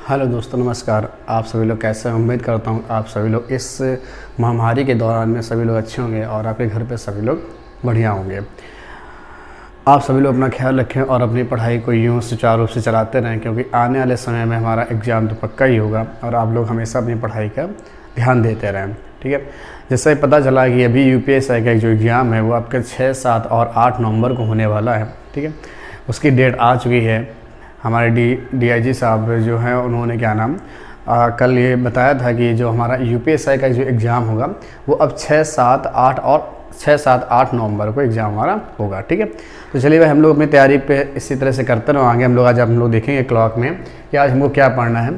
Hello दोस्तों, नमस्कार। आप सभी लोग कैसे हैं? उम्मीद करता हूँ आप सभी लोग इस महामारी के दौरान में सभी लोग अच्छे होंगे और आपके घर पे सभी लोग बढ़िया होंगे। आप सभी लोग अपना ख्याल रखें और अपनी पढ़ाई को यूँ सुचारू रूप से चलाते रहें, क्योंकि आने वाले समय में हमारा एग्ज़ाम तो पक्का ही होगा और आप लोग हमेशा अपनी पढ़ाई का ध्यान देते रहें। ठीक है, जैसे पता चला कि अभी यूपीएससी का जो एग्ज़ाम है वो आपके 6, 7 और 8 नवंबर को होने वाला है। ठीक है, उसकी डेट आ चुकी है। हमारे डीआईजी साहब जो हैं उन्होंने क्या नाम कल ये बताया था कि जो हमारा यूपीएससी का जो एग्ज़ाम होगा वो अब 6, 7, 8 नवंबर को एग्ज़ाम हमारा होगा। ठीक है, तो चलिए भाई हम लोग अपनी तैयारी पे इसी तरह से करते रहो आगे। आज हम लोग देखेंगे क्लॉक में कि आज हमको क्या पढ़ना है।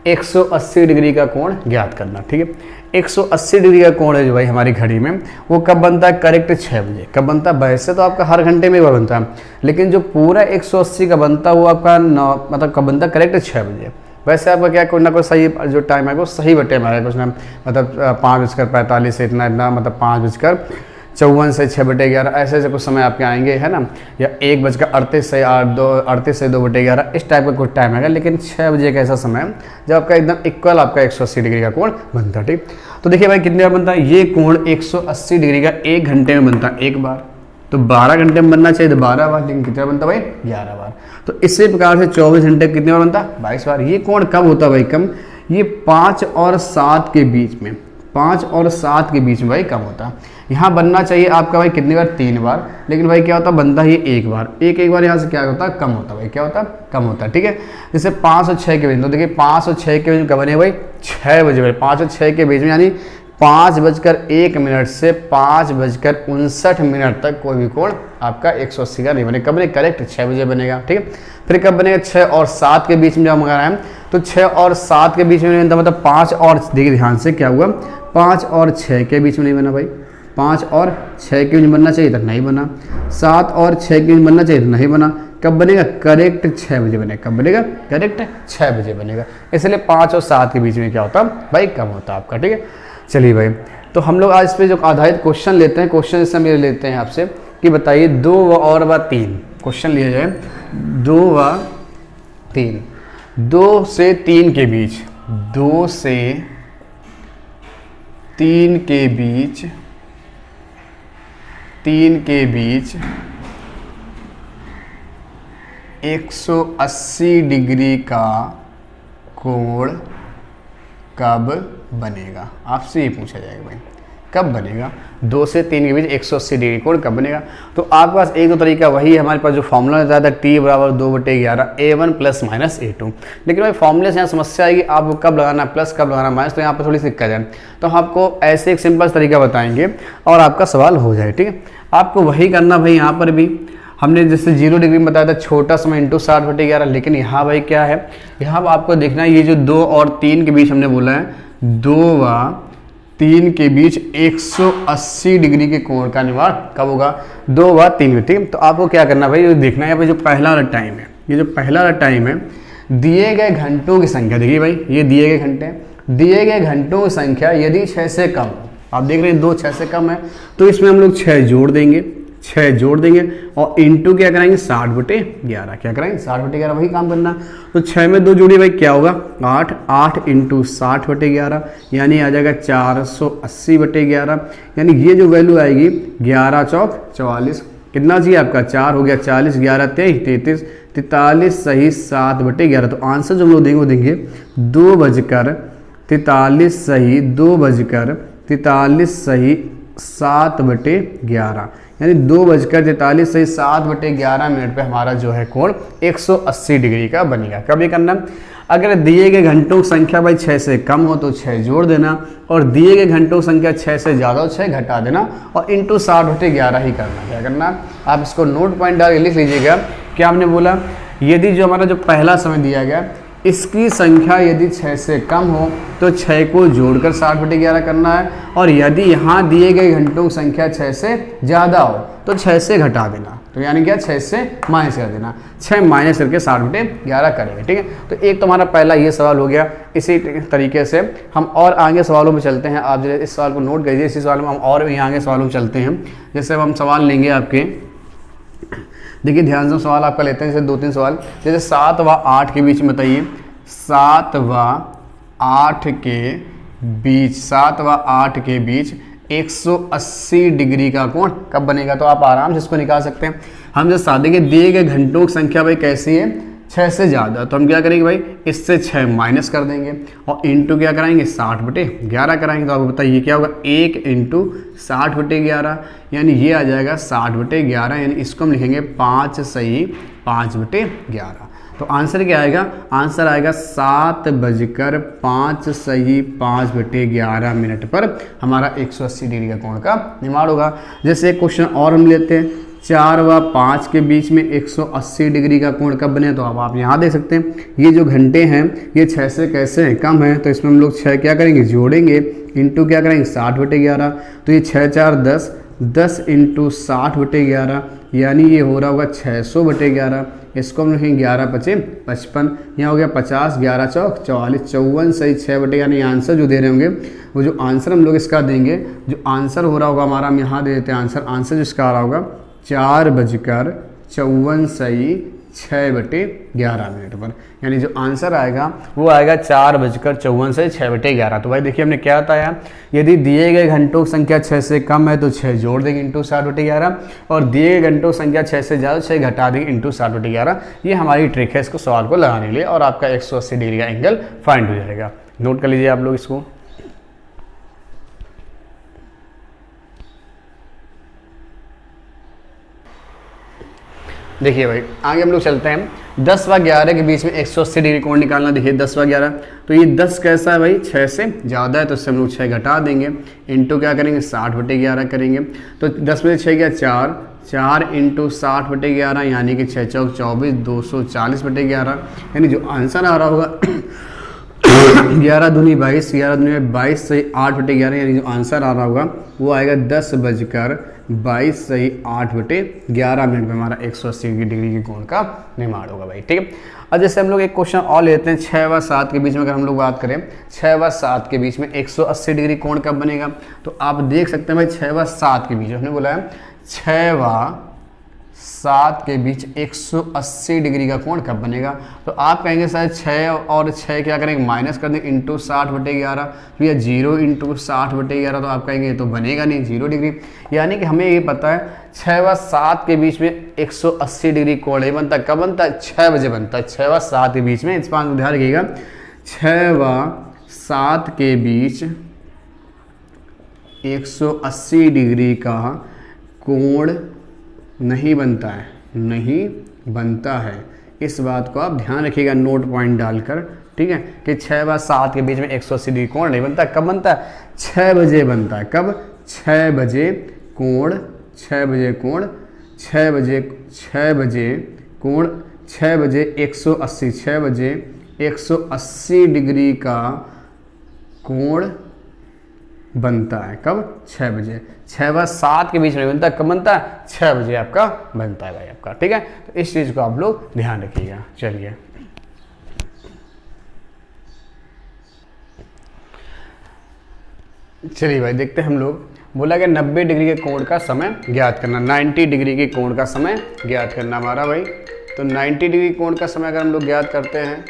180 डिग्री का कोण ज्ञात करना। ठीक है, 180 डिग्री का कोण है जो भाई हमारी घड़ी में वो कब बनता है? करेक्ट 6 बजे। कब बनता है? वैसे तो आपका हर घंटे में बनता है, लेकिन जो पूरा 180 का बनता है वो आपका मतलब कब बनता है? करेक्ट 6 बजे। वैसे आपका क्या कोई ना कोई सही जो टाइम है वो सही टाइम आएगा, कुछ ना मतलब 5:45 से इतना मतलब 5:54 से 6/11 ऐसे कुछ समय आपके आएंगे, है ना, या 1:38 से 2/11 इस टाइप का कुछ टाइम आएगा। लेकिन 6 बजे का ऐसा समय है जब आपका एकदम इक्वल आपका 180 डिग्री का कोण बनता है। ठीक, तो देखिए भाई कितनी बार बनता है ये कोण? 180 डिग्री का 1 घंटे में बनता है एक बार, तो 12 घंटे में बनना चाहिए तो 12 बार, लेकिन कितना बनता है भाई? 11 बार। तो इसी प्रकार से 24 घंटे कितने बार बनता है? 22 बार। ये कोण कब होता है भाई? कम ये 5 और 7 के बीच में, 5 और 7 के बीच में भाई कम होता है। यहाँ बनना चाहिए आपका भाई कितनी बार? 3 बार, लेकिन भाई क्या होता है? बनता है ये 1 बार। एक बार यहाँ से क्या होता है? कम होता है भाई। क्या होता है? कम होता है। ठीक है, जैसे 5 और 6 के बीच में, तो देखिए 5 और 6 के बीच में कब बने भाई? 6 बजे भाई। 5 और 6 के बीच में यानी 5:01 से 5:59 तक कोई भी कोण आपका 180 का नहीं बने। कब बने? करेक्ट 6 बजे बनेगा। ठीक है, फिर कब बनेगा? 6 और 7 के बीच में जब मंगा रहा है तो 6 और 7 के बीच में नहीं बनता, मतलब 5 और, देखिए ध्यान से क्या हुआ, 5 और 6 के बीच में नहीं बना भाई। 5 और 6 के बीच में बनना चाहिए तो नहीं बना, 7 और 6 के बीच में बनना चाहिए तो नहीं बना। कब बनेगा? करेक्ट 6 बजे बनेगा। कब बनेगा? करेक्ट 6 बजे बनेगा। इसलिए 5 और 7 के बीच में क्या होता है भाई? कम होता है आपका। ठीक है, चलिए भाई तो हम लोग आज इस पे जो आधारित क्वेश्चन लेते हैं, क्वेश्चन इससे मेरे लेते हैं आपसे कि बताइए 2 और 3 क्वेश्चन लिए जाए। 2 व 3, 2 से 3 के बीच, 2 से 3 के बीच, 3 के बीच 180 डिग्री का कोण कब बनेगा? आपसे ये पूछा जाएगा भाई कब बनेगा? 2 से 3 के बीच 180 डिग्री कोण कब बनेगा? तो आपके पास एक दो तरीका वही है, हमारे पास जो फॉर्मूला रहता था T = 2/11 A1 + -A2। लेकिन भाई फॉर्मूले से यहाँ समस्या आएगी, आपको कब लगाना प्लस कब लगाना माइनस, तो यहाँ पर थोड़ी सी दिक्कत है। तो आपको ऐसे एक सिंपल तरीका बताएंगे और आपका सवाल हो जाए। ठीक है, आपको वही करना भाई। यहाँ पर भी हमने जैसे 0 डिग्री में बताया था छोटा समय इंटू 60/11, लेकिन यहाँ भाई क्या है, यहाँ आपको देखना है ये जो 2 और 3 के बीच हमने बोला है 2 व 3 के बीच 180 डिग्री के कोण का निर्माण कब होगा? 2 व 3 में। ठीक है, तो आपको क्या करना भाई, देखना है भाई जो पहला वाला टाइम है, ये जो पहला वाला टाइम है दिए गए घंटों की संख्या, देखिए भाई ये दिए गए घंटे हैं, दिए गए घंटों की संख्या यदि 6 से कम हो, आप देख रहे हैं 2 6 से कम है, तो इसमें हम लोग 6 जोड़ देंगे, 6 जोड़ देंगे और इंटू क्या कराएंगे? 60/11। क्या कराएंगे? 60/11 वही काम करना। तो 6 में 2 जोड़ी भाई क्या होगा? 8, 8 इंटू 60/11 यानी आ जाएगा 480/11। यानी ये जो वैल्यू आएगी 11 चौक 44, कितना चाहिए आपका? 4 हो गया 40, 11 23 33, 43 सही 7/11। तो आंसर जो हम लोग देंगे वो देंगे 2:43 सही 2:43 सही 7/11, यानी 2:43 सही 7/11 पे हमारा जो है कोण 180 डिग्री का बनेगा। कब ये करना? अगर दिए गए घंटों की संख्या भाई 6 से कम हो तो 6 जोड़ देना, और दिए गए घंटों की संख्या 6 से ज़्यादा हो 6 घटा देना, और इंटू 60/11 ही करना। क्या करना? आप इसको नोट पॉइंट डाल के लिख लीजिएगा। क्या हमने बोला? यदि जो हमारा जो पहला समय दिया गया इसकी संख्या यदि 6 से कम हो तो 6 को जोड़कर 60/11 करना है, और यदि यहाँ दिए गए घंटों की संख्या 6 से ज़्यादा हो तो 6 से घटा देना। तो यानी क्या? 6 से माइनस कर देना, 6 माइनस करके 60/11 करेंगे। ठीक है, तो एक तो हमारा पहला ये सवाल हो गया। इसी तरीके से हम और आगे सवालों में चलते हैं। आप इस सवाल को नोट करिए, इसी सवाल में हम और भी आगे सवालों में चलते हैं। जैसे हम सवाल लेंगे आपके, देखिए ध्यान से सवाल आपका लेते हैं, जैसे 2-3 सवाल, जैसे 7 व 8 के बीच में बताइए 7 व 8 के बीच, 7 व 8 के बीच 180 डिग्री का कोण कब बनेगा? तो आप आराम से इसको निकाल सकते हैं। हम जो सादे के दिए गए घंटों की संख्या भाई कैसी है? 6 से ज़्यादा, तो हम क्या करेंगे भाई, इससे 6 माइनस कर देंगे और इंटू क्या कराएंगे, 60/11 कराएंगे। तो आपको बताइए क्या होगा, 1 इंटू 60/11, यानी ये आ जाएगा 60/11, यानी इसको हम लिखेंगे 5 सही 5/11। तो आंसर क्या आएगा? आंसर आएगा 7:05 सही 5/11 पर हमारा 180 डिग्री का कोण का निर्माण होगा। जैसे एक क्वेश्चन और हम लेते हैं, 4 व 5 के बीच में 180 डिग्री का कोण कब बने? तो अब आप यहाँ देख सकते हैं, ये जो घंटे हैं ये 6 से कैसे हैं, कम है, तो इसमें हम लोग 6 क्या करेंगे, जोड़ेंगे, इंटू क्या करेंगे, 60/11। तो ये 6 4 10, 10 इंटू 60/11, यानी ये हो रहा होगा 600/11। इसको हम लिखेंगे 11 5 55, यहाँ हो गया 50, 11 चौक 44, 54 सही 6/, यानी आंसर जो दे रहे होंगे वो जो आंसर हम लोग इसका देंगे, जो आंसर हो रहा होगा हमारा, हम यहाँ दे देते हैं आंसर जो इसका आ रहा होगा 4:54 सही 6/11 पर, यानी जो आंसर आएगा वो आएगा 4:54 सही 6/11। तो भाई देखिए हमने क्या बताया, यदि दिए गए घंटों की संख्या 6 से कम है तो 6 जोड़ देंगे इंटू 60/11, और दिए गए घंटों की संख्या 6 से ज़्यादा 6 घटा देंगे इंटू 60/11। ये हमारी ट्रिक है इसको सवाल को लगाने के लिए, और आपका 180 डिग्री का एंगल फाइंड हो जाएगा। नोट कर लीजिए आप लोग इसको। देखिए भाई आगे हम लोग चलते हैं, 10 व 11 के बीच में 180 डिग्री कोण निकालना। देखिए 10 व 11, तो ये 10 कैसा है भाई, 6 से ज़्यादा है, तो इससे हम लोग 6 घटा देंगे, इंटू क्या करेंगे, 60/11 करेंगे। तो 10 में से 6 गया 4, 4 इंटू 60/11, यानी कि 6 चौक 24, 240/11, यानी जो आंसर आ रहा होगा 11 दूनी 22, 11 दूनी 22 सही 8/11, यानी जो आंसर आ रहा होगा वो आएगा 10:22 सही 8/11 में हमारा 180 डिग्री के कोण का निर्माण होगा भाई, ठीक है। अब जैसे हम लोग एक क्वेश्चन और लेते हैं, 6 व 7 के बीच में अगर हम लोग बात करें, 6 व 7 के बीच में 180 डिग्री कोण कब बनेगा? तो आप देख सकते हैं भाई 6 व 7 के बीच, हमने बोला है 6 व 7 के बीच 180 डिग्री का कोण कब बनेगा? तो आप कहेंगे शायद 6 और 6 क्या करेंगे, माइनस कर देंगे इंटू 60/11, भैया 0 इंटू 60/11, तो आप कहेंगे ये तो बनेगा नहीं 0 डिग्री, यानी कि हमें ये पता है 6 व 7 के बीच में 180 डिग्री कोण ही बनता है। कब बनता है? 6 बजे बनता है, 6 व 7 के बीच में। इस बात को ध्यान रखिएगा, 6 व 7 के बीच 180 डिग्री का कोण नहीं बनता है, नहीं बनता है। इस बात को आप ध्यान रखिएगा नोट पॉइंट डालकर, ठीक है, कि 6 व 7 के बीच में 180 डिग्री कोण नहीं बनता। कब बनता है? 6 बजे बनता है। कब? 6 बजे कोण, 6 बजे कोण, 6 बजे 6 बजे कोण, 6 बजे 180, 6 बजे 180 डिग्री का कोण बनता है। कब? 6 बजे। 6 व 7 के बीच में बनता है। कब बनता है? 6 बजे आपका बनता है भाई आपका, ठीक है। तो इस चीज़ को आप लोग ध्यान रखिएगा। चलिए चलिए भाई देखते हैं हम लोग, बोला कि 90 डिग्री के कोण का समय ज्ञात करना, 90 डिग्री के कोण का समय ज्ञात करना हमारा भाई। तो 90 डिग्री कोण का समय अगर हम लोग ज्ञात करते हैं,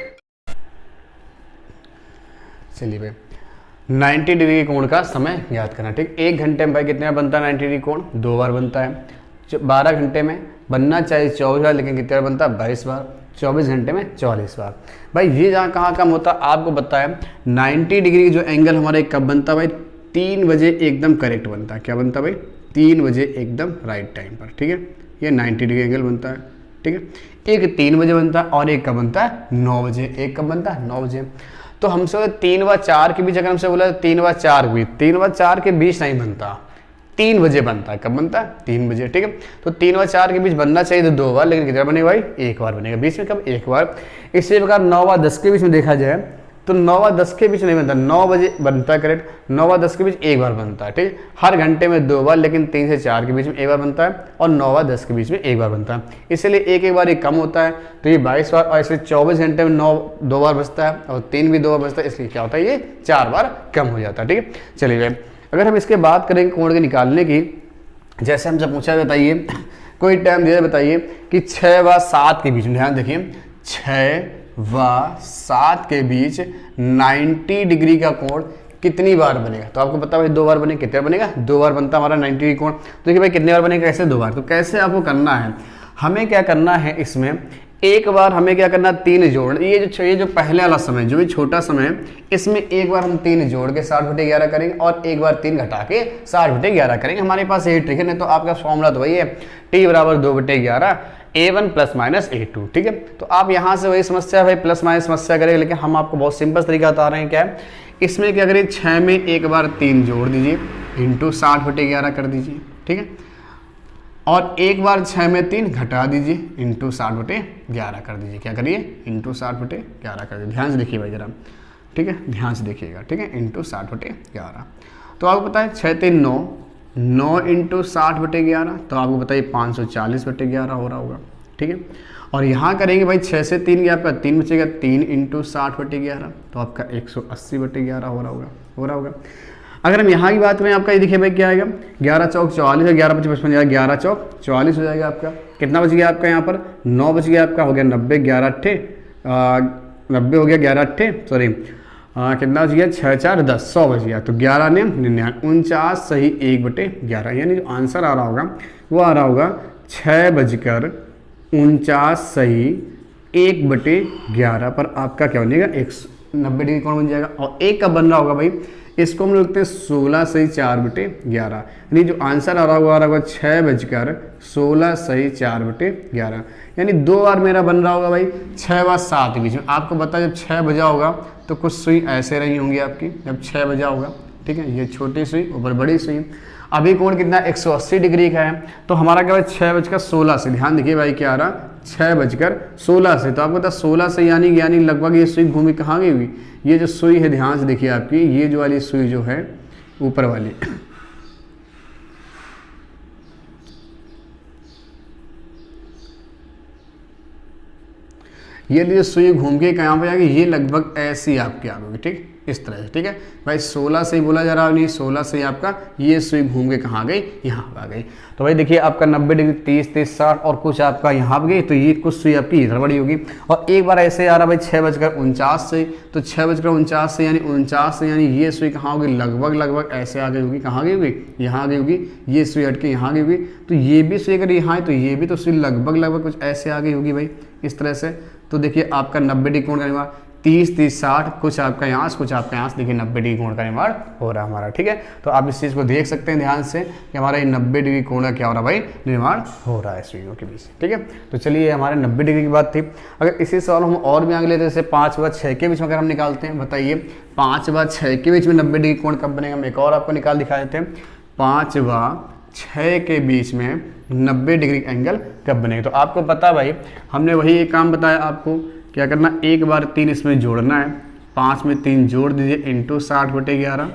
चलिए भाई 90 डिग्री के कोण का समय ज्ञात करना, ठीक। 1 घंटे में भाई कितने बार बनता है 90 डिग्री कोण? 2 बार बनता है। 12 घंटे में बनना चाहिए 24 बार, लेकिन कितने बार बनता है? 22 बार। 24 घंटे में 44 बार। भाई ये जहाँ कहाँ कम होता है आपको बताया, 90 डिग्री जो एंगल हमारे कब बनता है भाई? 3 बजे एकदम करेक्ट बनता है। क्या बनता है भाई? 3 बजे एकदम राइट टाइम पर, ठीक है। ये 90 डिग्री एंगल बनता है, ठीक है। एक 3 बजे बनता है और एक कब बनता है? 9 बजे। एक कब बनता है? 9 बजे। तो हमसे 3 व 4 के बीच अगर हमसे बोला 3 व 4 के बीच, 3 व 4 के बीच नहीं बनता, 3 बजे बनता है। कब बनता है? 3 बजे, ठीक है। तो 3 व 4 के बीच बनना चाहिए तो 2 बार, लेकिन कितना बनेगा भाई? 1 बार बनेगा। बीच में कब? 1 बार। इसी प्रकार 9 व 10 के बीच में देखा जाए तो 9 व 10 के बीच नहीं बनता, 9 बजे बनता है करेक्ट। 9 व 10 के बीच 1 बार बनता है, ठीक। हर घंटे में 2 बार, लेकिन 3 से 4 के बीच में 1 बार बनता है, और 9 व 10 के बीच में 1 बार बनता है। इसलिए एक बार ये कम होता है, तो ये 22 बार, और इसलिए 24 घंटे में 2 बार बचता है, और 3 भी 2 बार बचता है, इसलिए क्या होता है? ये 4 बार कम हो जाता है, ठीक है। चलिए अगर हम इसके बात करेंगे कोण के निकालने की, जैसे हमसे पूछा बताइए कोई टाइम दिया बताइए कि 6 व 7 के बीच में, ध्यान देखिए 6 व 7 के बीच 90 डिग्री का कोण कितनी बार बनेगा? तो आपको पता है भाई 2 बार बनेगा। कितने बार बनेगा? 2 बार बनता हमारा 90 डिग्री कोण। तो देखिए भाई कितने बार बनेगा? कैसे 2 बार? तो कैसे आपको करना है, हमें क्या करना है इसमें, एक बार हमें क्या करना, 3 जोड़, ये जो पहले वाला समय जो भी छोटा समय है इसमें एक बार हम 3 जोड़ के 60/11 करेंगे और एक बार 3 घटा के 60/11 करेंगे। हमारे पास यही ट्रिक है। नहीं तो आपका फॉर्मूला तो वही है, t बराबर 2/11 a1 प्लस माइनस a2। ठीक है, तो आप यहाँ से वही समस्या भाई प्लस माइनस समस्या करेंगे, लेकिन हम आपको बहुत सिंपल तरीका बता रहे हैं। क्या है इसमें, क्या करिए 6 में एक बार 3 जोड़ दीजिए इंटू 60/11 कर दीजिए। ठीक है, और एक बार 6 में 3 घटा दीजिए इंटू 60/11 कर दीजिए। क्या करिए? इंटू 60/11 कर दीजिए। ध्यान से देखिए भाई जरा, ठीक है, ध्यान से देखिएगा। ठीक है, इंटू 60/11। तो आपको पता है 6 3 9, 9 इंटू 60/11, तो आपको बताइए 540/11 हो रहा होगा। ठीक है, और यहाँ करेंगे भाई 6 से 3 गया, आपका 3 बचेगा, 3 इंटू 60/11, तो आपका 180/11 हो रहा होगा। अगर हम यहाँ की बात करें, आपका ये देखिए भाई क्या आएगा, 11 चौक 44 है, 11 25 55 जाएगा, 11 चौक 44 हो जाएगा आपका। कितना बच गया आपका यहाँ पर? 9 बच गया आपका, हो गया 90, 11 अट्ठे 90 हो गया, 11 अट्ठे सॉरी कितना बच गया, 6 4 10, 100 बच गया। तो 11 ने 49 सही 1/11, यानी जो आंसर आ रहा होगा वो आ रहा होगा 6:49 सही 1/11 पर आपका क्या बनेगा, 190 डिग्री कोण बन जाएगा। और एक कब बन रहा होगा भाई, इसको हम लिखते हैं 16 सही 4/11, यानी जो आंसर आ रहा होगा 6:16 सही 4/11, यानी 2 बार मेरा बन रहा होगा भाई 6 व 7 के बीच में। आपको पता है जब 6 बजा होगा तो कुछ सुई ऐसे रही होंगी आपकी, जब 6 बजा होगा। ठीक है, ये छोटी सुई ऊपर बड़ी सुई। अभी कोण कितना 180 डिग्री का है, तो हमारा क्या भाई 6:16 से, ध्यान देखिए भाई क्या आ रहा 6:16 से, तो आपको पता 16 से यानी लगभग ये सुई घूमी कहाँ गई हुई, ये जो सुई है ध्यान से देखिए आपकी, ये जो वाली सुई जो है ऊपर वाली, ये जो सुई घूम के कहाँ पे आएगी, ये लगभग ऐसी आपकी आ गई। ठीक, इस तरह से। ठीक है भाई 16 से ही बोला जा रहा नहीं, 16 से ही आपका ये सुई घूम के कहाँ गई, यहाँ आ गई। तो भाई देखिए आपका 90 डिग्री 30 30 60 और कुछ आपका यहाँ पे गई, तो ये कुछ सुई आपकी इधर बड़ी होगी। और एक बार ऐसे आ रहा भाई 6:49 से, तो 6:49 से यानी 49 से, यानी ये सुई कहाँ होगी, लगभग ऐसे आ गई होगी, कहाँ गई होगी, यहाँ आ गई होगी, ये सुई हट के यहाँ गई होगी। तो ये भी सुई अगर यहाँ है तो ये भी तो सुई लगभग कुछ ऐसे आ गई होगी भाई, इस तरह से। तो देखिए आपका 90 डिग्री कोण का निर्माण 30 30 60, कुछ आपका यहाँ कुछ आपका यहाँ, देखिए 90 डिग्री कोण का निर्माण हो रहा है हमारा। ठीक है, तो आप इस चीज़ को देख सकते हैं ध्यान से कि हमारा ये 90 डिग्री कोण का क्या हो रहा है भाई, निर्माण हो रहा है सुइयों के बीच। ठीक है, तो चलिए हमारे 90 डिग्री की बात थी। अगर इसी सवाल हम और भी आगे लेते हैं, जैसे 5 व 6 के बीच में अगर हम निकालते हैं, बताइए 5 व 6 के बीच में 90 डिग्री कोण कब बनेगा। हम एक और आपको निकाल दिखा देते हैं, 5 व 6 के बीच में 90 डिग्री एंगल कब बनेगा। तो आपको पता भाई हमने वही एक काम बताया आपको, क्या करना, एक बार 3 इसमें जोड़ना है, 5 में 3 जोड़ दीजिए इंटू 60/11,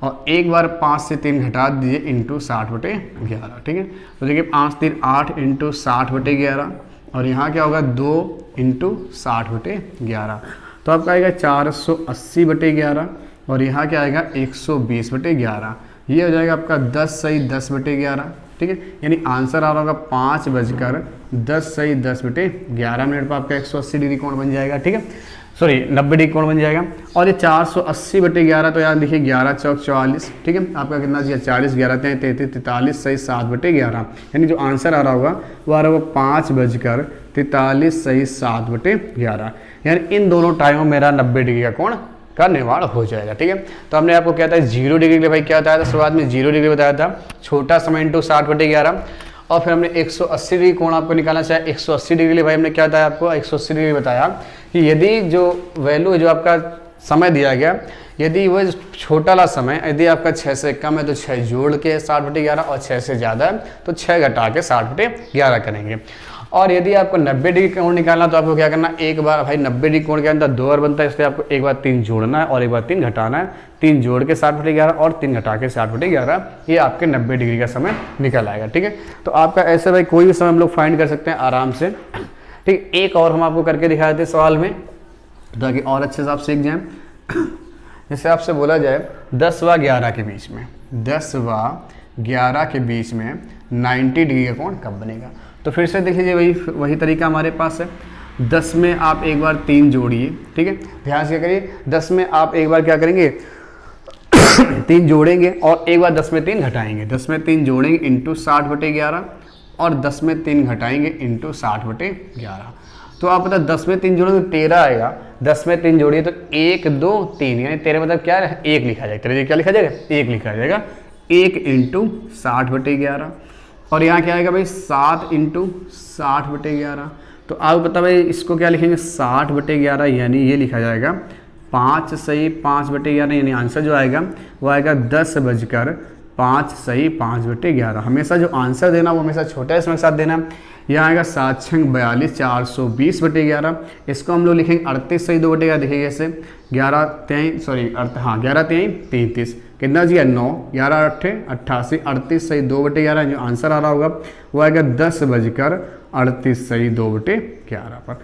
और एक बार 5 से 3 घटा दीजिए इंटू 60/11। ठीक है, तो देखिए 5 3 8 इंटू 60/11, और यहाँ क्या होगा 2 इंटू 60/11, तो आपका आएगा 480/11, और यहाँ क्या आएगा 120/11, ये हो जाएगा आपका 10 सही 10/11। ठीक है, यानी आंसर आ रहा होगा 5:10 सही 10/11 मिनट पर आपका 180 डिग्री कोण बन जाएगा। ठीक है, सॉरी 90 डिग्री कोण बन जाएगा। और ये 480/11, तो यार देखिए 11 चौक 44। ठीक है, आपका कितना चाहिए 40, 11 33 43 सही 7/11, यानी जो आंसर आ रहा होगा वो आ रहा होगा 5:43 सही 7/11, यानी इन दोनों टाइमों मेरा 90 डिग्री का कोण का निर्माण हो जाएगा। ठीक है, तो हमने आपको क्या था 0 डिग्री के लिए भाई क्या बताया था, शुरुआत में 0 डिग्री बताया था, छोटा समय इंटू 60/11, और फिर हमने 180 डिग्री कोण आपको निकालना चाहिए। 180 डिग्री के लिए भाई हमने क्या बताया आपको, 180 डिग्री बताया कि यदि जो वैल्यू है, जो आपका समय दिया गया, यदि वह छोटा वाला समय यदि आपका 6 से कम है तो 6 जोड़ के 60/11, और 6 से ज़्यादा है तो 6 घटा के 60/11 करेंगे। और यदि आपको 90 डिग्री कोण निकालना तो आपको क्या करना, एक बार भाई 90 डिग्री कोण के अंदर 2 बार बनता है, इसलिए आपको एक बार 3 जोड़ना है और एक बार 3 घटाना है। 3 जोड़ के 60/11 और 3 घटा के 60/11, ये आपके 90 डिग्री का समय निकल आएगा। ठीक है, तो आपका ऐसे भाई कोई भी समय हम लोग फाइंड कर सकते हैं आराम से। ठीक, एक और हम आपको करके दिखा देते हैं सवाल में, ताकि और अच्छे से आप सीख जाएं। जैसे आपसे बोला जाए 10 व 11 के बीच में, 10 व 11 के बीच में 90 डिग्री का कोण कब बनेगा। तो फिर से देख लीजिए वही तरीका हमारे पास है। 10 में आप एक बार 3 जोड़िए, ठीक है, ध्यान से क्या करिए, 10 में आप एक बार क्या करेंगे 3 जोड़ेंगे और एक बार 10 में 3 घटाएंगे, 10 में 3 जोड़ेंगे इंटू 60/11 और 10 में 3 घटाएंगे इंटू 60/11। तो आप पता 10 में 3 जोड़ेंगे तो 13 आएगा, 10 में 3 जोड़िए तो 1 2 3 यानी 13 मतलब क्या है 1 लिखा जाएगा, 13 क्या लिखा जाएगा 1 लिखा जाएगा, 1 इंटू 60/11 और यहाँ क्या आएगा भाई 7 इंटू 60/11। तो आप पता भाई इसको क्या लिखेंगे 60/11 यानी ये लिखा जाएगा 5 सही 5/11 यानी आंसर जो आएगा वो आएगा 10:05 हमेशा जो आंसर देना वो हमेशा छोटा इसमें साथ देना। यहाँ आएगा 7 6 42 420/11। इसको हम लोग लिखेंगे 38 सही 2/11 लिखेंगे ऐसे 11 3 सॉरी 11 3 33 कितना जी 9 11 8 88 38 सही 2/11 जो आंसर आ रहा होगा वो आएगा 10:38 सही 2/11 पर।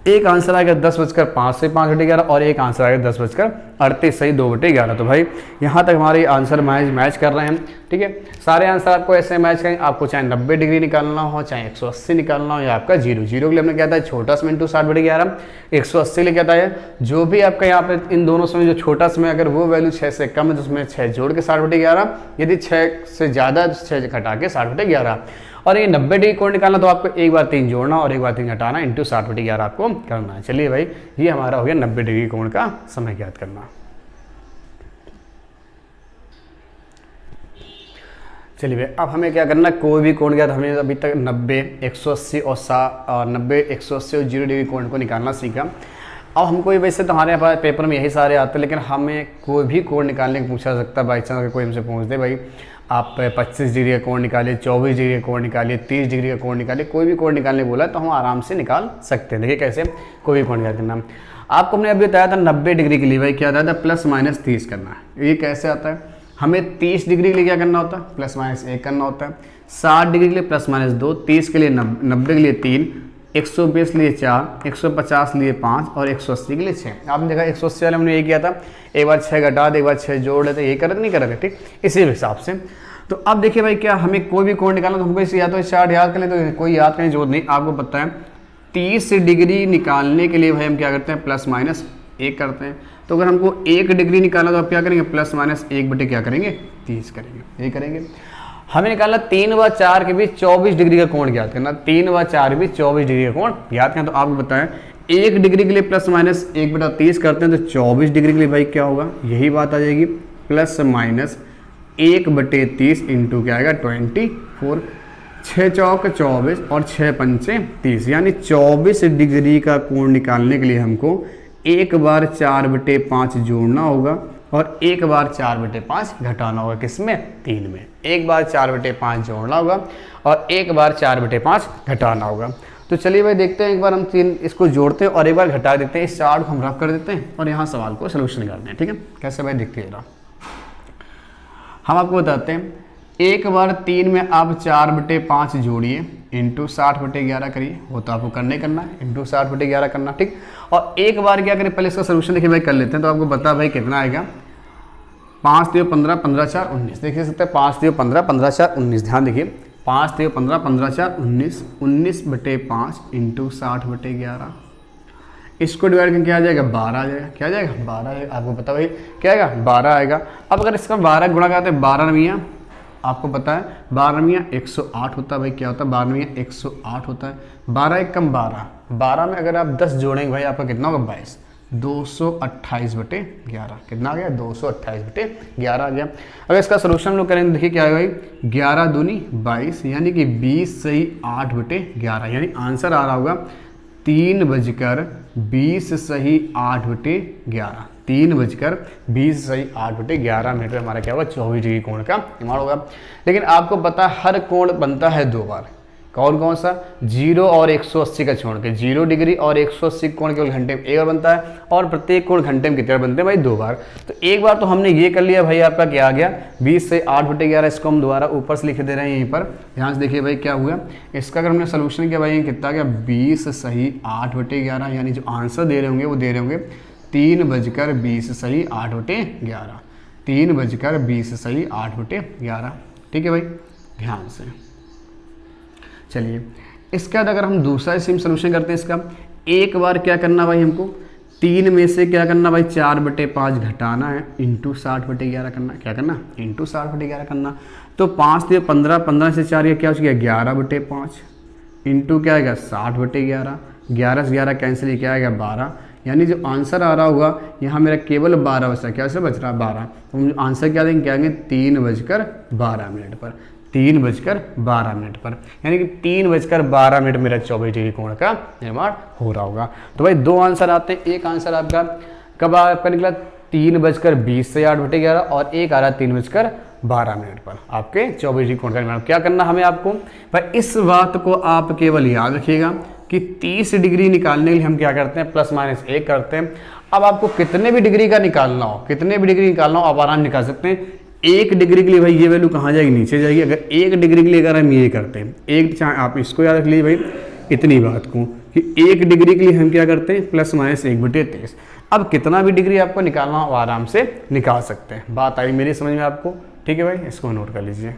एक आंसर आएगा 10:05 से 5/11 और एक आंसर आएगा 10:38 सही 2/11। तो भाई यहाँ तक हमारे आंसर मैच कर रहे हैं, ठीक है। सारे आंसर आपको ऐसे मैच करेंगे, आपको चाहे 90 डिग्री निकालना हो चाहे 180 निकालना हो या आपका 0 के लिए हमने क्या था छोटा समय इंटू 60/11, 180 के लिए क्या था जो भी आपका यहाँ पे इन दोनों समय जो छोटा समय अगर वो वैल्यू 6 से कम है तो उसमें 6 जोड़ के 60/11, यदि 6 से ज़्यादा 6 घटा के 60/11। और ये 90 डिग्री कोण निकालना तो आपको एक बार 3 जोड़ना और एक बार 3 घटाना इंटू 60/11 आपको करना है। चलिए भाई ये हमारा हो गया 90 डिग्री कोण का समय ज्ञात करना। चलिए भाई अब हमें क्या करना, कोई भी कोण ज्ञात हमें अभी तक 90 180 और 90 180 और 0 डिग्री कोण को निकालना सीखा। अब हमको वैसे तो हमारे पास पेपर में यही सारे आते हैं, लेकिन हमें कोई भी कोण निकालने को पूछा सकता है। बाई चांस अगर कोई हमसे पूछ दे भाई आप 25 डिग्री का कोण निकालिए, 24 डिग्री का कोण निकालिए, 30 डिग्री का कोण निकालिए, कोई भी कोण निकालने बोला तो हम आराम से निकाल सकते हैं। देखिए कैसे कोई भी कोण निकाल करना। आपको हमने अभी बताया था 90 डिग्री के लिए भाई क्या आता था +-30 करना है। ये कैसे आता है, हमें 30 डिग्री के लिए क्या करना होता है +-1 करना होता है, 60 डिग्री के लिए +-2, 30 के लिए 90 के लिए 3, 120 के लिए 4, 150 के लिए 5 और 180 के लिए 6। आपने देखा 180 वाले हमने ये किया था, एक बार 6 घटा दे एक बार 6 जोड़ लेते, ये करते नहीं करते, ठीक इसी हिसाब से। तो अब देखिए भाई क्या हमें कोई भी कोण निकालना तो हमको इसे या तो चार्ट याद कर लें, तो कोई याद करने की जरूरत नहीं। आपको पता है 30 डिग्री निकालने के लिए भाई हम क्या करते हैं +-1 करते हैं। तो अगर हमको 1 डिग्री निकालना तो आप क्या करेंगे +-1 बटे क्या करेंगे 30 करेंगे, ये करेंगे। हमें निकालना 3 व 4 के बीच 24 डिग्री का कोण ज्ञात करना, 3 व 4 के बीच 24 डिग्री का कोण ज्ञात करना। तो आपको बताएं 1 डिग्री के लिए +-1 बटा 30 करते हैं तो 24 डिग्री के लिए भाई क्या होगा, यही बात आ जाएगी +-1 बटे 30 इंटू क्या आएगा 24, 6 चौक 24 और 6 पंचे 30 यानी 24 डिग्री का कोण निकालने के लिए हमको एक बार 4/5 जोड़ना होगा और एक बार 4/5 घटाना होगा, किसमें 3 में। एक बार 4/5 जोड़ना होगा और एक बार 4/5 घटाना होगा। तो चलिए भाई देखते हैं, एक बार हम 3 इसको जोड़ते हैं और एक बार घटा देते हैं, इस चार्ट को हम रफ कर देते हैं और यहाँ सवाल को सलूशन करते हैं, ठीक है। कैसे भाई देखते हैं, हम आपको बताते हैं एक बार 3 में आप 4/5 जोड़िए इंटू 60/11 करिए, वो तो आपको करना है इंटू 60/11 करना, ठीक। और एक बार क्या करें पहले इसका सोल्यूशन देखिए भाई कर लेते हैं। तो आपको बता भाई कितना आएगा 5 × 15 15 4 19, देख सकते हैं 5 × 15 15 4 19, ध्यान देखिए 5 × 15 15 4 19, 19/5 इंटू 60/11। इसको डिवाइड करके क्या आ जाएगा 12 आ जाएगा, क्या आ जाएगा 12 आएगा। आपको पता भाई क्या आएगा 12 आएगा। अब अगर इसका 12 गुणा करते हैं 12 नवियाँ, आपको पता है 12 नवियाँ 108 होता है भाई, क्या होता है 12 नवियाँ 108 होता है। 12 × 12, 12 में अगर आप 10 जोड़ेंगे भाई आपका कितना होगा 22, 228/11 कितना आ गया 228/11 आ गया। अगर इसका सोल्यूशन हम लोग करेंगे देखिए क्या है भाई 11 दूनी 22 यानी कि 20 सही 8/11 यानी आंसर आ रहा होगा 3:20 सही 8/11, 3:20 सही 8/11 मिनट में हमारा क्या होगा 24 डिग्री कोण का निर्माण होगा। लेकिन आपको पता है हर कोण बनता है 2 बार, कौन कौन सा 0 और 180 का छोड़ के, 0 डिग्री और 180 कोण केवल घंटे में एक बार बनता है और प्रत्येक कोण घंटे में कितने बार बनते हैं भाई 2 बार। तो एक बार तो हमने ये कर लिया भाई, आपका क्या आ गया 20 से 8/11, इसको हम दोबारा ऊपर से लिख दे रहे हैं यहीं पर, ध्यान से देखिए भाई क्या हुआ इसका। अगर हमने सोल्यूशन किया भाई कितना आ गया 20 सही 8/11 यानी जो आंसर दे रहे होंगे वो दे रहे होंगे 3:20 सही 8/11, 3:20 सही 8/11, ठीक है भाई ध्यान से। चलिए इसके बाद अगर हम दूसरा सेम सोल्यूशन करते हैं इसका, एक बार क्या करना भाई हमको 3 में से क्या करना भाई 4/5 घटाना है, इंटू 60/11 करना, क्या करना इंटू 60/11 करना। तो 5 से 15, 15 से 4 ये क्या हो गया 11/5 इंटू क्या आएगा 60/11, 11 से 11 कैंसिल, ये क्या आएगा 12। यानी जो आंसर आ रहा होगा यहाँ मेरा केवल 12 बचा, क्या से बच रहा 12, तो हम आंसर क्या देंगे, क्या आएंगे 3:12 पर, 3:12 पर, यानी कि 3:12 मेरा 24 डिग्री कोण का निर्माण हो रहा होगा। तो भाई 2 आंसर आते हैं, एक आंसर आपका कब आपका निकला 3:20 से 8/11 और एक आ रहा 3:12 पर आपके 24 डिग्री कोण का निर्माण। क्या करना हमें आपको भाई, इस बात को आप केवल याद रखिएगा कि 30 डिग्री निकालने के लिए हम क्या करते हैं +-1 करते हैं। अब आपको कितने भी डिग्री का निकालना हो, कितने भी डिग्री निकालना हो आप आराम निकाल सकते हैं। 1 डिग्री के लिए भाई ये वैल्यू कहाँ जाएगी, नीचे जाएगी। अगर 1 डिग्री के लिए अगर हम ये करते हैं, एक चाहे आप इसको याद रख लीजिए भाई इतनी बात को कि 1 डिग्री के लिए हम क्या करते हैं +-1/23। अब कितना भी डिग्री आपको निकालना हो आराम से निकाल सकते हैं। बात आई मेरी समझ में आपको, ठीक है भाई, इसको नोट कर लीजिए।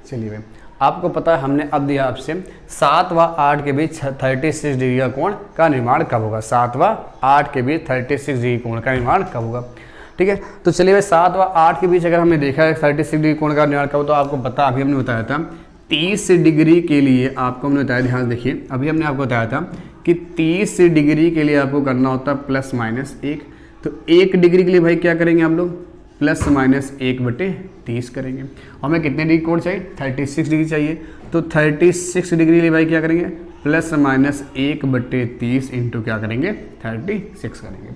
चलिए भाई, आपको पता है हमने अब दिया आपसे 7 व 8 के बीच 36 डिग्री का कोण का निर्माण कब होगा, 7 व 8 के बीच 36 डिग्री कोण का निर्माण कब होगा, ठीक है। तो चलिए भाई 7 व 8 के बीच अगर हमने देखा है 36 डिग्री कोण का निर्माण कब, तो आपको पता अभी हमने बताया था 30 डिग्री के लिए आपको हमने बताया, ध्यान देखिए अभी हमने आपको बताया था कि 30 डिग्री के लिए आपको करना होता है +-1। तो 1 डिग्री के लिए भाई क्या करेंगे आप लोग +-1/30 करेंगे। हमें कितने डिग्री कोण चाहिए 36 डिग्री चाहिए। तो 36 डिग्री के लिए भाई क्या करेंगे +-1/30 इंटू क्या करेंगे 36 करेंगे।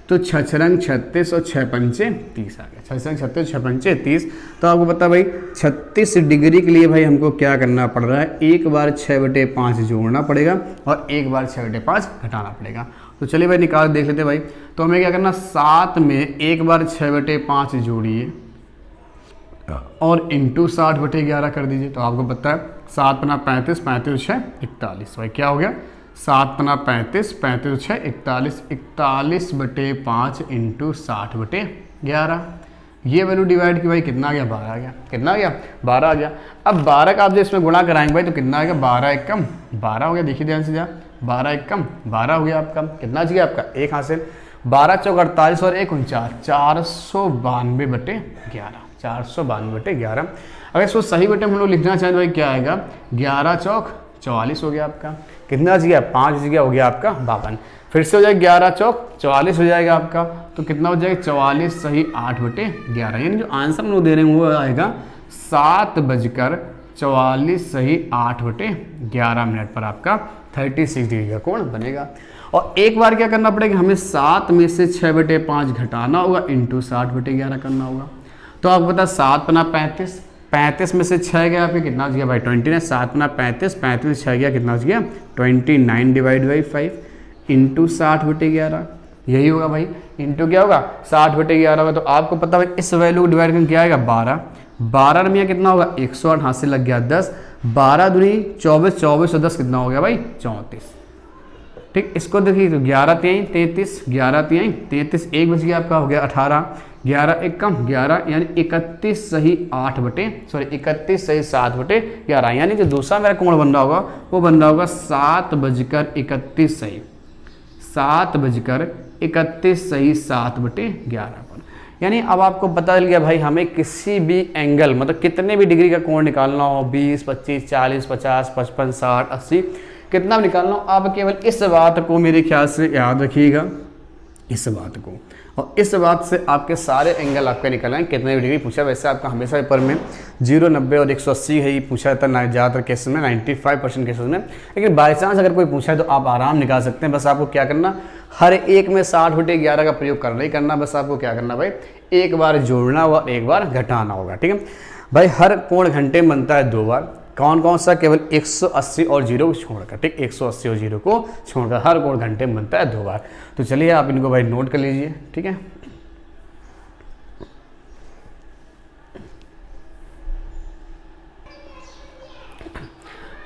तो 6×6 = 36 और 6×5 = 30 आ गया। 6×6 = 36, 6×5 = 30। तो आपको पता भाई 36 डिग्री के लिए भाई हमको क्या करना पड़ रहा है, एक बार 6/5 जोड़ना पड़ेगा और एक बार 6/5 घटाना पड़ेगा। तो चलिए भाई निकाल देख लेते भाई। तो हमें क्या करना 7 में एक बार 6/5 जोड़िए और इंटू 60/11 कर दीजिए। तो आपको पता है 7 × 35, 35 × 6 = 41। भाई क्या हो गया 7 × 35, 35 × 6 = 41, 41/5 इंटू 60/11। ये वैल्यू डिवाइड की भाई कितना आ गया 12 आ गया। कितना आ गया 12 आ गया। अब 12 का आप जो इसमें गुणा कराएंगे भाई तो कितना आ गया 12 × 1 = 12 हो गया। देखिए ध्यान से जा 12 × 1 = 12 हो गया आपका। कितना चाहिए आपका 1 हासिल। 12 × 4 = 48 और 1 × 4 = 492/11, 492/11। अगर इसको सही बटे हम लोग लिखना चाहें तो भाई क्या आएगा 11 × 4 = 44 हो गया आपका। कितना बच गया 5 बच गया, हो गया आपका 52। फिर से हो जाएगा 11 × 4 = 44 हो जाएगा आपका। तो कितना हो जाएगा 44 सही 8/11, यानी जो आंसर हम लोग दे रहे हैं वो आएगा 7:44 सही 8/11 पर आपका 36 डिग्री का कोण बनेगा। और एक बार क्या करना पड़ेगा हमें 7 में से 6/5 घटाना होगा इंटू 60/11 करना होगा। तो आपको पता 7 × 35, 35 में से 6 गया आपके कितना बच गया भाई 29। 7 × 35, 35 में से 6 गया कितना बच गया 29 / 5 इंटू 60/11। यही होगा भाई, इंटू क्या होगा 60/11 होगा। तो आपको पता भाई इस वैल्यू को डिवाइड करके क्या आएगा 12, 12 में कितना होगा 108, हाथ से लग गया 10, 12 दूनी 24, 24 और 10 कितना हो गया भाई 34। ठीक, इसको देखिए तो 11 × 3 = 33, 11 × 3 = 33, 1 बच गया आपका हो गया 18, 11 × 1 = 11 यानी 31 सही 7/11, यानी जो दूसरा मेरा कोण बन रहा होगा वो बन रहा होगा 7:31 सही 7:31 पर। यानी अब आपको पता चल गया भाई हमें किसी भी एंगल मतलब कितने भी डिग्री का कोण निकालना हो 20, 25, 40, 50, 55, 60, 80 कितना भी निकालना हो, आप केवल इस बात को मेरे ख्याल से याद रखिएगा, इस बात को, और इस बात से आपके सारे एंगल आपके निकल आएंगे। कितने भी डिग्री पूछा वैसे आपका हमेशा पेपर में 0, 90 और 180 है, ये पूछा जाता है ज़्यादातर केसेस में 95% केसेस में। लेकिन बाई चांस अगर कोई पूछा है तो आप आराम निकाल सकते हैं। बस आपको क्या करना हर एक में 60/11 का प्रयोग करना ही करना। बस आपको क्या करना भाई एक बार जोड़ना होगा और एक बार घटाना होगा। ठीक है भाई, हर कोण घंटे में बनता है 2 बार। कौन कौन सा, केवल 180 और 0 को छोड़कर। ठीक, 180 और 0 को छोड़कर हर कोण घंटे में बनता है 2 बार। तो चलिए आप इनको भाई नोट कर लीजिए। ठीक है,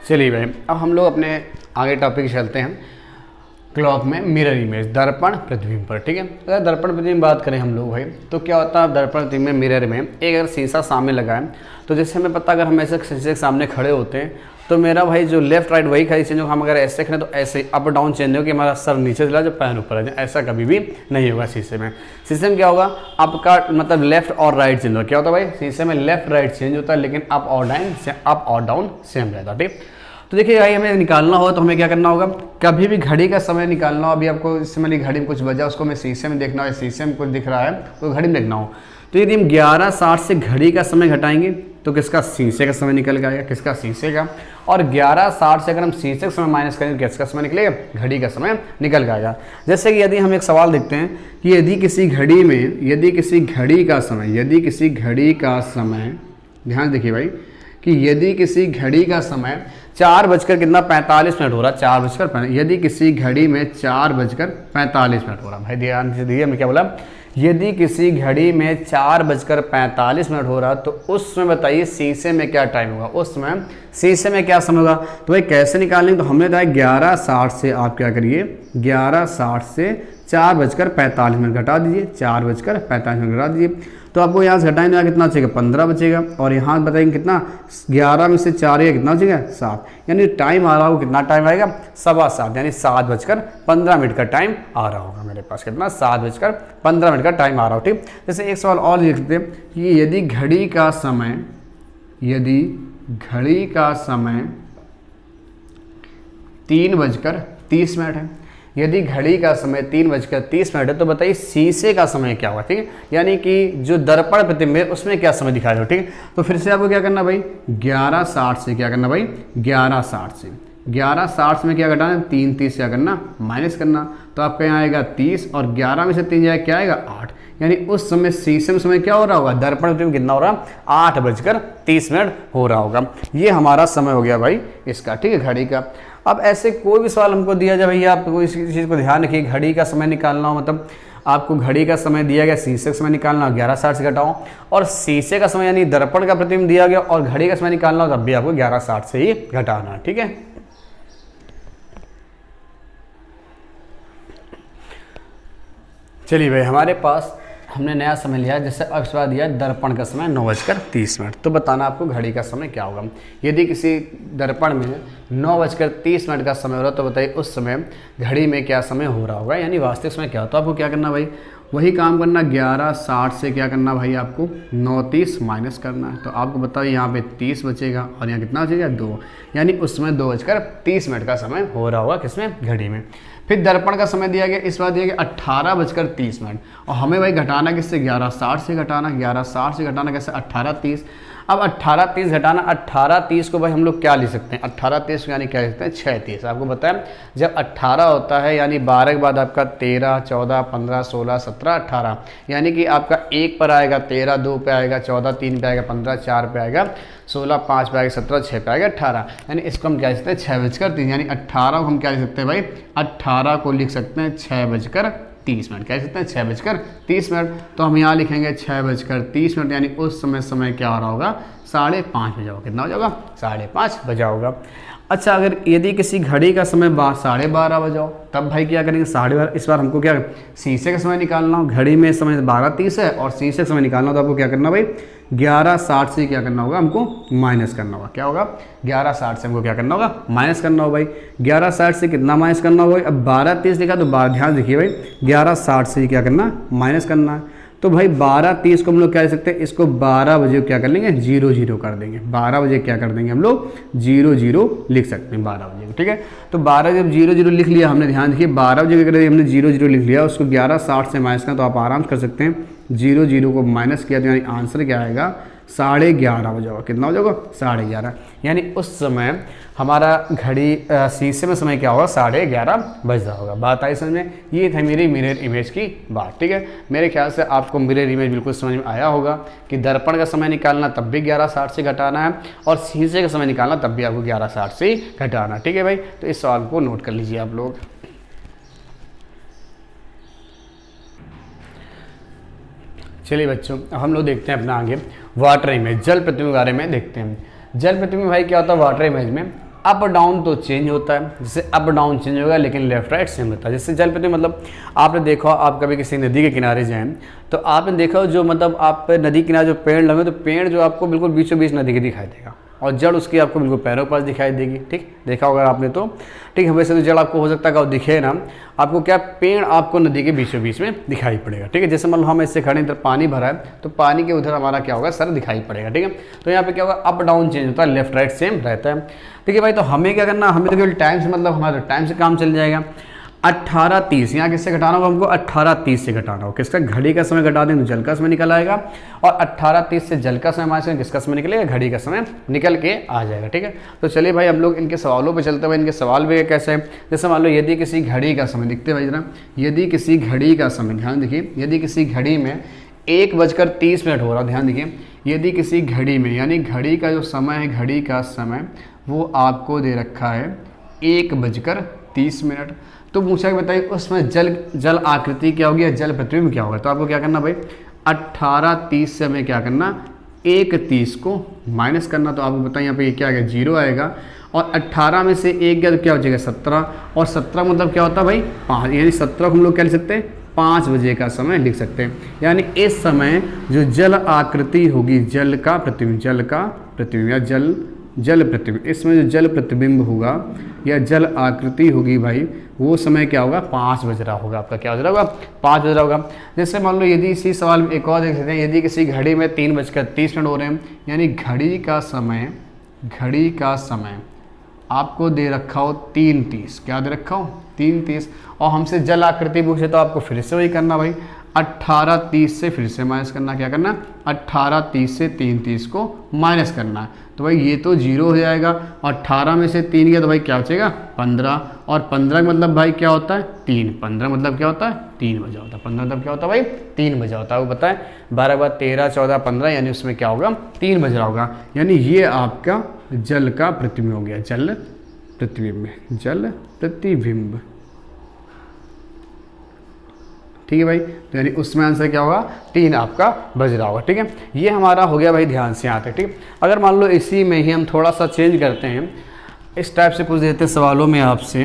चलिए भाई अब हम लोग अपने आगे टॉपिक चलते हैं। क्लॉक में मिरर इमेज, दर्पण प्रतिबिंब पर। ठीक है, अगर दर्पण प्रतिबिंब बात करें हम लोग भाई, तो क्या होता है दर्पण प्रतिबिंब में मिरर में एक अगर शीशा सामने लगा है, तो जैसे हमें पता अगर हम ऐसे शीशे के सामने खड़े होते हैं तो मेरा भाई जो लेफ्ट राइट वही खड़ी चेंज होगा। हम अगर ऐसे खड़े तो ऐसे अप डाउन चेंज हो कि हमारा सर नीचे चला जो पैर ऊपर आ जाए, ऐसा कभी भी नहीं होगा शीशे में। शीशे में क्या होगा, आपका मतलब लेफ्ट और राइट चेंज होगा। क्या होता है भाई, शीशे में लेफ्ट राइट चेंज होता है, लेकिन अप और डाउन सेम रहता है। ठीक, तो देखिए भाई हमें निकालना हो तो हमें क्या करना होगा, कभी भी घड़ी का समय निकालना हो, अभी आपको इस समय घड़ी में कुछ बजा उसको मैं शीशे में देखना हो, शीशे में कुछ दिख रहा है तो घड़ी में देखना हो, तो यदि हम 11:60 से घड़ी का समय घटाएंगे तो किसका, शीशे का समय निकल जाएगा, किसका, शीशे का। और 11:60 से अगर हम शीशे का समय माइनस करेंगे तो किसका समय निकलेगा, घड़ी का समय निकल जाएगा। जैसे कि यदि हम एक सवाल देखते हैं कि यदि किसी घड़ी का समय, ध्यान देखिए भाई, कि यदि किसी घड़ी का समय 4:45 हो रहा है, 4:45, यदि किसी घड़ी में 4:45 हो रहा है, भाई ध्यान से देखिए, मैं क्या बोला, यदि किसी घड़ी में 4:45 हो रहा है तो उस समय बताइए शीशे में क्या टाइम होगा, उस समय शीशे में क्या समय होगा। तो भाई कैसे निकालेंगे, तो हमने बताया 11:60 से आप क्या करिए, 11:60 से 4:45 घटा दीजिए, 4:45 घटा दीजिए, तो आपको यहाँ से घटाएंगे कितना बचेगा, 15 बचेगा। और यहाँ बताएंगे कितना, 11 में से 4 या कितना बचेगा, 7, यानी टाइम आ रहा होगा, कितना टाइम आएगा, 7:15, यानी 7:15 का टाइम आ रहा होगा मेरे पास, कितना, 7:15 का टाइम आ रहा हो। ठीक, जैसे एक सवाल और लिख सकते हैं कि यदि घड़ी का समय 3:30 है, यदि घड़ी का समय 3:30 है तो बताइए शीशे का समय क्या होगा। ठीक है, यानी कि जो दर्पण प्रतिबिंब है उसमें क्या समय दिखा रहे हो। ठीक है, तो फिर से आपको क्या करना भाई, 11:60 से क्या करना भाई, 11:60 में क्या घटाना है, 3:30 क्या करना, माइनस करना, तो आपका यहाँ आएगा 30 और 11 में से 3 जाएगा क्या आएगा, 8, यानी उस समय शीशे में समय क्या हो रहा होगा, दर्पण प्रतिबिंब कितना हो रहा है, 8:30 हो रहा होगा। ये हमारा समय हो गया भाई इसका। ठीक है, घड़ी का। अब ऐसे कोई भी सवाल हमको दिया जाए भैया, आपको इस चीज़ को ध्यान रखिए, घड़ी का समय निकालना हो, मतलब आपको घड़ी का समय दिया गया, शीशे का समय निकालना हो 11:60 से घटाओ, और शीशे का समय यानी दर्पण का प्रतिबिंब दिया गया और घड़ी का समय निकालना हो तब भी आपको 11:60 से ही घटाना है। ठीक है, चलिए भाई हमारे पास हमने नया समय लिया है, जैसे अब इस बार दिया दर्पण का समय 9:30, तो बताना आपको घड़ी का समय क्या होगा। यदि किसी दर्पण में 9:30 का समय हो रहा है तो बताइए उस समय घड़ी में क्या समय हो रहा होगा, यानी वास्तविक समय क्या हो। तो आपको क्या करना भाई, वही काम करना, 11:60 से क्या करना भाई, आपको 9:30 माइनस करना है, तो आपको बताओ यहाँ पे 30 बचेगा और यहाँ कितना बचेगा, 2, यानी उस समय 2:30 का समय हो रहा होगा, किसमें, घड़ी में। फिर दर्पण का समय दिया गया, इस बार दिया गया 18:30, और हमें भाई घटाना किससे, 11:60 से घटाना, 11:60 से घटाना कैसे, 18:30। अब 18:30 घटाना, 18:30 को भाई हम लोग क्या लिख सकते हैं, 18:30 यानी क्या लिख सकते हैं, 6:30। आपको बताएं जब 18 होता है यानी 12 के बाद आपका 13, 14, 15, 16, 17, 18, यानी कि आपका 1 पर आएगा 13, 2 पे आएगा 14, 3 पे आएगा 15, 4 पे आएगा 16, 5 पे आएगा 17, 6 पे आएगा 18, यानी इसको हम क्या लिख सकते हैं, 6:30, यानी 18 को हम क्या लिख सकते हैं भाई, 18 को लिख सकते हैं 6:30, क्या लिख सकते हैं, 6:30। तो हम यहाँ लिखेंगे 6:30, यानी उस समय क्या हो रहा होगा, 5:30 बजा होगा, कितना हो जाएगा, 5:30 बजा होगा। अच्छा, अगर यदि किसी घड़ी का समय 12:30 बजा हो तब भाई क्या करेंगे, 12:30। इस बार हमको क्या, शीशे का समय निकालना हो, घड़ी में समय 12:30 है और शीशे का समय निकालना हो तो आपको क्या करना भाई, 11:60 से क्या करना होगा, हमको माइनस करना होगा। क्या होगा, 11:60 से हमको क्या करना होगा, माइनस करना होगा भाई। 11:60 से कितना माइनस करना होगा, अब 12:30 लिखा तो ध्यान देखिए भाई, 11:60 से क्या करना, माइनस करना है। तो भाई 12:30 को हम लोग क्या लिख सकते हैं, इसको 12 बजे क्या कर लेंगे, 0 कर देंगे, 12 बजे क्या कर देंगे हम लोग, 0 लिख सकते हैं 12 बजे। ठीक है, तो 12 जब 0 लिख लिया हमने, ध्यान देखिए 12 बजे कर हमने 0 लिख लिया, उसको 11:60 से माइनस करना, तो आप आराम कर सकते हैं, 0 को माइनस किया तो यानी आंसर क्या आएगा, 11:30 बजे होगा, कितना हो जाएगा, 11:30, यानी उस समय हमारा घड़ी शीशे में समय क्या होगा, 11:30 बज रहा होगा। बात आई समझ में, ये था मेरी मिरर इमेज की बात। ठीक है, मेरे ख्याल से आपको मिरर इमेज बिल्कुल समझ में आया होगा कि दर्पण का समय निकालना तब भी 11:60 से घटाना है और शीशे का समय निकालना तब भी आपको 11:60 से घटाना। ठीक है भाई, तो इस सवाल को नोट कर लीजिए आप लोग। चलिए बच्चों, अब हम लोग देखते हैं अपना आगे वाटर इमेज, जल प्रतिबिंब के बारे में देखते हैं। जल प्रतिबिंब भाई क्या होता है, वाटर इमेज में अप डाउन तो चेंज होता है, जैसे अप डाउन चेंज होगा लेकिन लेफ्ट राइट सेम रहता है। जैसे जल प्रतिबिंब मतलब आपने देखा, आप कभी किसी नदी के किनारे जाएं तो आपने देखा जो मतलब आप नदी किनारे जो पेड़ लगे तो पेड़ जो आपको बिल्कुल बीचों बीच नदी के दिखाई देगा और जड़ उसकी आपको बिल्कुल पैरों के पास दिखाई देगी। ठीक, देखा होगा आपने तो। ठीक है, वैसे तो जड़ आपको हो सकता है कि दिखे ना, आपको क्या पेड़ आपको नदी के बीचों बीच में दिखाई पड़ेगा। ठीक है, जैसे मान लो हम ऐसे खड़े इधर पानी भरा है तो पानी के उधर हमारा क्या होगा, सर दिखाई पड़ेगा। ठीक है, तो यहाँ पे क्या होगा, अप डाउन चेंज होता है, लेफ्ट राइट सेम रहता है। ठीक है भाई, तो हमें क्या करना, हमें तो केवल टाइम से मतलब हमारा टाइम से काम चल जाएगा। 18:30 यहाँ किससे घटाना होगा हमको, 18:30 से घटाना होगा। किसका, घड़ी का समय घटा दें तो जल का समय निकल आएगा और 18:30 से जल का समय माइनस करें, किसका समय निकलेगा, घड़ी का समय निकल के आ जाएगा। ठीक है, तो चलिए भाई हम लोग इनके सवालों पे चलते हुए, इनके सवाल भी कैसे हैं। जैसे मान लो यदि किसी घड़ी का समय, दिखते भाई जरा, यदि किसी घड़ी का समय, ध्यान देखिए, यदि किसी घड़ी में 1:30 हो रहा, ध्यान देखिए, यदि किसी घड़ी में, यानी घड़ी का जो समय है, घड़ी का समय वो आपको दे रखा है 1:30। तो पूछा कि बताइए उसमें जल आकृति क्या होगी या जल प्रतिबिंब क्या होगा। तो आपको क्या करना भाई, 18:30 से हमें क्या करना, 1:30 को माइनस करना। तो आपको बताइए यहाँ पे ये क्या आएगा, 0 आएगा और 18 में से 1 गया तो क्या हो जाएगा, 17। और 17 मतलब क्या होता है भाई, 5, यानी 17 को हम लोग क्या लिख सकते हैं, 5 बजे का समय लिख सकते हैं। यानी इस समय जो जल आकृति होगी, जल का प्रतिबिंब या जल प्रतिबिंब, इसमें जो जल प्रतिबिंब होगा या जल आकृति होगी भाई, वो समय क्या होगा, 5 बज रहा होगा। आपका क्या बज रहा होगा, 5 बज रहा होगा। जैसे मान लो यदि इसी सवाल में एक और देख सकते हैं, यदि किसी घड़ी में 3:30 हो रहे हैं, यानी घड़ी का समय आपको दे रखा हो 3:30, क्या दे रखा हो, 3:30, और हमसे जल आकृति पूछे तो आपको फिर से वही करना भाई, 18:30 से फिर से माइनस करना, क्या करना, 18:30 से 3:30 को माइनस करना है। तो भाई ये तो 0 हो जाएगा और 18 में से 3 गया तो भाई क्या बचेगा, 15, और 15 मतलब भाई क्या होता है, 3, 15 मतलब क्या होता है, 3 बजा होता है, 15 मतलब क्या होता है भाई, 3 बजा होता है। वो बताएं 12 बार 13 14 15, यानी उसमें क्या होगा, 3 बज रहा होगा। यानी ये आपका जल का प्रतिबिंब हो गया, जल प्रतिबिंब। ठीक है भाई, तो यानी उसमें आंसर क्या होगा, 3 आपका बज रहा होगा। ठीक है, ये हमारा हो गया भाई, ध्यान से यहाँ तक। ठीक, अगर मान लो इसी में ही हम थोड़ा सा चेंज करते हैं, इस टाइप से पूछ देते हैं सवालों में आपसे,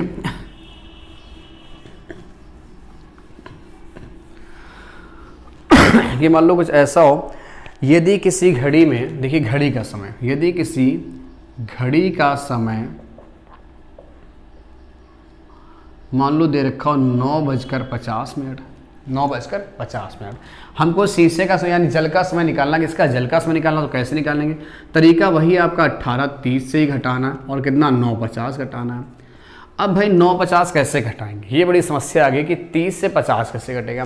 कि मान लो कुछ ऐसा हो, यदि किसी घड़ी में, देखिए घड़ी का समय, यदि किसी घड़ी का समय मान लो दे रखा हो 9:50, 9:50। हमको शीशे का समय यानी जल का समय निकालना, किसका, जल का समय निकालना। तो कैसे निकालेंगे, तरीका वही आपका 18:30 से ही घटाना है और कितना, 9:50 घटाना है। अब भाई 9:50 कैसे घटाएंगे, ये बड़ी समस्या आ गई कि 30 से 50 कैसे घटेगा।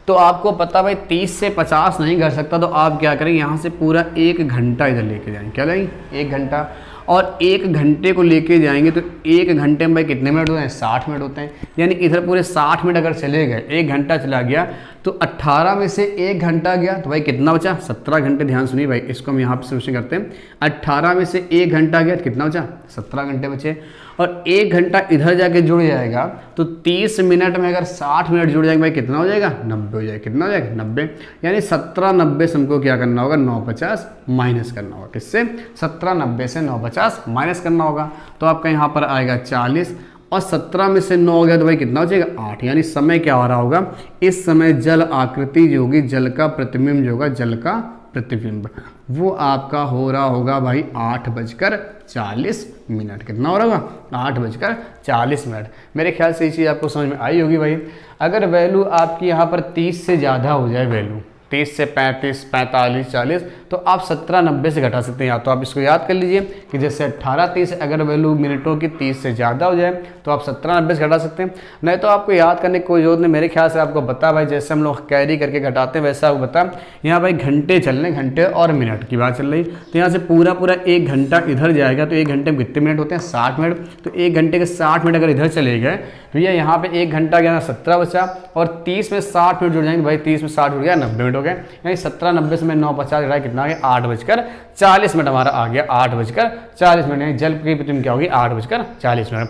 तो आपको पता भाई 30 से 50 नहीं घट सकता, तो आप क्या करेंगे, यहाँ से पूरा 1 घंटा इधर लेके जाएंगे, क्या लेंगे, 1 घंटा, और 1 घंटे को लेके जाएंगे तो 1 घंटे में भाई कितने मिनट होते हैं, 60 मिनट होते हैं। यानी इधर पूरे 60 मिनट अगर चले गए, 1 घंटा चला गया तो 18 में से 1 घंटा गया तो भाई कितना बचा, 17 घंटे। ध्यान सुनिए भाई, इसको हम यहाँ पे सोल्यूशन करते हैं, 18 में से 1 घंटा गया तो कितना बचा, 17 घंटे बचे। और 1 घंटा इधर जाके जुड़ जाएगा तो 30 मिनट में अगर 60 मिनट जुड़ जाएंगे भाई कितना हो जाएगा, 90 हो जाएगा। कितना हो जाएगा, 90। यानी 17:90 से हमको क्या करना होगा, 9:50 माइनस करना होगा। किससे, 17:90 से 9:50 माइनस करना होगा। तो आपका यहाँ पर आएगा 40, और 17 में से 9 हो गया तो भाई कितना हो जाएगा, 8। यानी समय क्या हो रहा होगा, इस समय जल आकृति जो होगी, जल का प्रतिबिंब जो होगा, जल का प्रतिबिंब वो आपका हो रहा होगा भाई 8:40। कितना हो रहा होगा, 8:40। मेरे ख्याल से ये चीज़ आपको समझ में आई होगी भाई। अगर वैल्यू आपकी यहाँ पर 30 से ज़्यादा हो जाए, वैल्यू 30 से 35, 45, 40, तो आप 17:90 से घटा सकते हैं। या तो आप इसको याद कर लीजिए कि जैसे 18:30 अगर वैल्यू मिनटों की 30 से ज़्यादा हो जाए तो आप 17:90 से घटा सकते हैं। नहीं तो आपको याद करने की कोई जरूरत नहीं, मेरे ख्याल से आपको बता भाई, जैसे हम लोग कैरी करके घटाते हैं वैसा आपको बता। यहाँ भाई घंटे चल रहे, घंटे और मिनट की बात चल रही, तो यहाँ से पूरा 1 घंटा इधर जाएगा तो 1 घंटे में कितने मिनट होते हैं, 60 मिनट। तो 1 घंटे के 60 मिनट अगर इधर चले गए भैया, यहाँ पे 1 घंटा गया, 17 बचा, और 30 में 60 मिनट जुड़ जाएंगे भाई, 30 में 60 जुड़ गया, 90 मिनट हो गए। यानी 17:90 से 9:50 घटाया, कितना आ गया, 8:40 हमारा आ गया, 8:40। यानी जल की प्रतिबिंब क्या होगी, 8:40।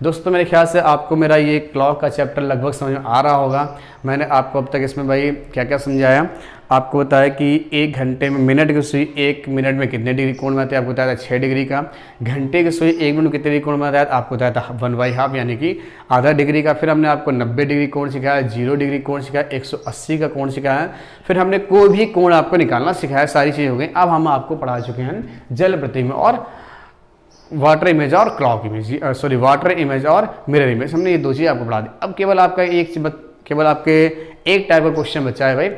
दोस्तों मेरे ख्याल से आपको मेरा ये क्लॉक का चैप्टर लगभग समझ में आ रहा होगा। मैंने आपको अब तक इसमें भाई क्या क्या समझाया, आपको बताया कि 1 घंटे में मिनट की सुई 1 मिनट में कितने डिग्री कोण बनाती है, आपको बताया था 6 डिग्री का। घंटे की सुई 1 मिनट में कितने डिग्री कोण बनाता है, आपको बताया था 1/2 यानी कि आधा डिग्री का। फिर हमने आपको 90 डिग्री कोण सिखाया, 0 डिग्री कोण सिखाया, 180 का कोण सिखाया। फिर हमने कोई भी कोण आपको निकालना सिखाया, सारी चीज़ें हो गई। अब हम आपको पढ़ा चुके हैं जल प्रतिबिंब और वाटर इमेज और clock image, sorry water image और मिरर इमेज, हमने ये 2 चीज़ आपको पढ़ा दी। अब केवल आपका केवल आपके एक टाइप का क्वेश्चन बचा है भाई,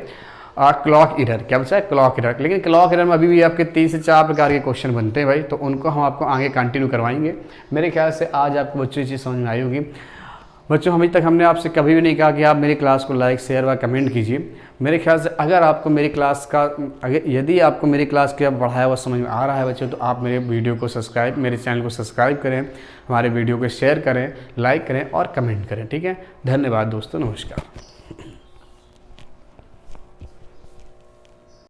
क्लॉक एरर। क्या बचा है? Clock error. लेकिन क्लॉक एरर में अभी भी आपके 3 से 4 प्रकार के क्वेश्चन बनते हैं भाई, तो उनको हम आपको आगे कंटिन्यू करवाएंगे। मेरे ख्याल से आज आपको बच्चों ये चीज़ समझ में आई होगी। बच्चों अभी तक हमने आपसे कभी भी नहीं कहा कि आप मेरी क्लास को लाइक शेयर व कमेंट कीजिए। मेरे ख्याल से अगर आपको मेरी क्लास का यदि आपको मेरी क्लास का पढ़ाया हुआ समझ में आ रहा है बच्चों, तो आप मेरे वीडियो को सब्सक्राइब, मेरे चैनल को सब्सक्राइब करें, हमारे वीडियो को शेयर करें, लाइक करें और कमेंट करें। ठीक है, धन्यवाद दोस्तों, नमस्कार।